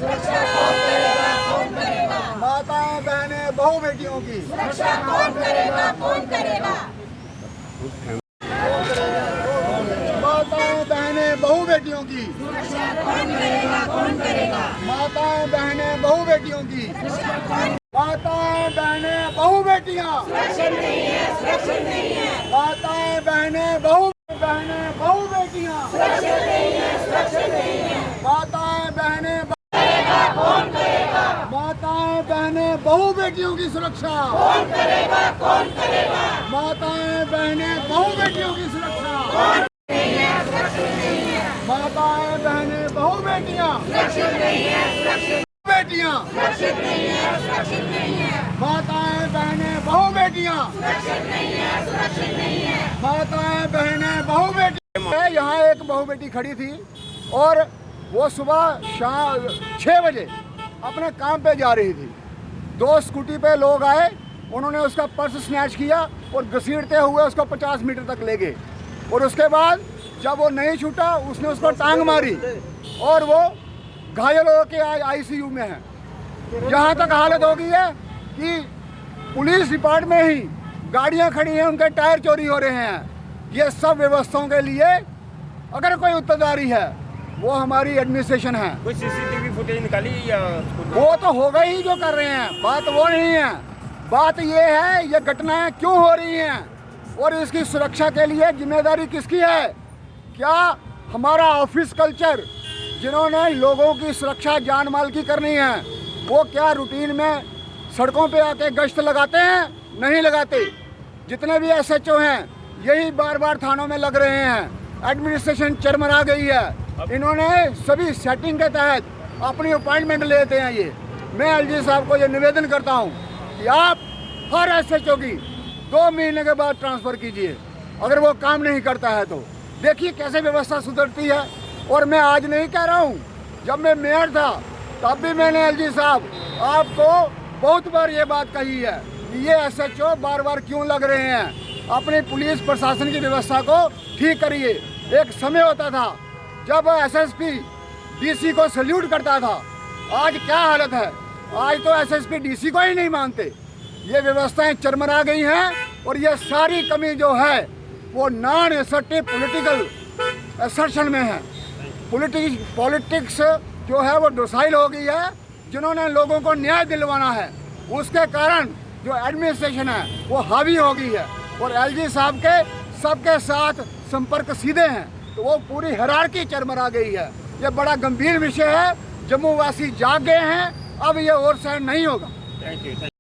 सुरक्षा कौन करेगा, कौन करेगा? माताएं बहनें बहू बेटियों की सुरक्षा कौन करेगा, कौन करेगा? माताएं बहनें बहू बेटियों की सुरक्षा कौन करेगा, कौन करेगा? माताएं बहनें बहू बेटियों की माताएं बहनें बहू बेटियां सुरक्षित नहीं है, सुरक्षित नहीं है, माताएं बहनें बहू बेटियां सुरक्षित नहीं है, सुरक्षित नहीं है। माताएं बहनें कौन करेगा, माताएं बहनें बहू बेटियों की सुरक्षा कौन करेगा, कौन करेगा? माताएं बहनें बहू बेटियों की सुरक्षा नहीं है, सुरक्षित नहीं है, माताएं बहनें बहू बेटियां सुरक्षित नहीं है, सुरक्षित बेटियां सुरक्षित नहीं है, सुरक्षित नहीं है, माताएं बहनें बहू बेटियां सुरक्षित नहीं है, सुरक्षित नहीं है। माताएं बहनें बहू बेटियां। यहाँ एक बहू बेटी खड़ी थी और वो सुबह शाम 6 बजे अपने काम पे जा रही थी। 2 स्कूटी पे लोग आए, उन्होंने उसका पर्स स्नैच किया और घसीटते हुए उसको 50 मीटर तक ले गए और उसके बाद जब वो नहीं छूटा उसने उसको टांग मारी और वो घायल होकर आईसीयू में है। यहाँ तक हालत हो गई है कि पुलिस डिपार्टमेंट में ही गाड़ियाँ खड़ी हैं, उनके टायर चोरी हो रहे हैं। ये सब व्यवस्थाओं के लिए अगर कोई उत्तरदारी है वो हमारी एडमिनिस्ट्रेशन है। कोई सीसीटीवी फुटेज निकाली या वो तो होगा ही जो कर रहे हैं, बात वो नहीं है। बात ये है ये घटनाएं क्यों हो रही हैं और इसकी सुरक्षा के लिए जिम्मेदारी किसकी है? क्या हमारा ऑफिस कल्चर जिन्होंने लोगों की सुरक्षा जान माल की करनी है वो क्या रूटीन में सड़कों पे आके गश्त लगाते हैं? नहीं लगाते। जितने भी एसएचओ हैं यही बार बार थानों में लग रहे हैं। एडमिनिस्ट्रेशन चरमरा गई है। इन्होंने सभी सेटिंग के तहत अपनी अपॉइंटमेंट लेते हैं। ये मैं एलजी साहब को ये निवेदन करता हूँ कि आप हर एसएचओ की 2 महीने के बाद ट्रांसफ़र कीजिए अगर वो काम नहीं करता है तो। देखिए कैसे व्यवस्था सुधरती है। और मैं आज नहीं कह रहा हूँ, जब मैं मेयर था तब भी मैंने एलजी साहब आपको बहुत बार ये बात कही है कि ये एसएचओ बार बार क्यों लग रहे हैं। अपनी पुलिस प्रशासन की व्यवस्था को ठीक करिए। एक समय होता था जब एसएसपी डीसी को सल्यूट करता था, आज क्या हालत है? आज तो एसएसपी डीसी को ही नहीं मानते। ये व्यवस्थाएं चरमरा गई हैं और ये सारी कमी जो है वो नॉन एसर्टिव पॉलिटिकल असर्शन में है। पॉलिटिक्स जो है वो डोसाइल हो गई है। जिन्होंने लोगों को न्याय दिलवाना है उसके कारण जो एडमिनिस्ट्रेशन है वो हावी हो गई है और एलजी साहब के सबके साथ संपर्क सीधे हैं तो वो पूरी हायरार्की चरमरा गई है। ये बड़ा गंभीर विषय है। जम्मू वासी जाग गए हैं, अब ये और सहन नहीं होगा। Thank you.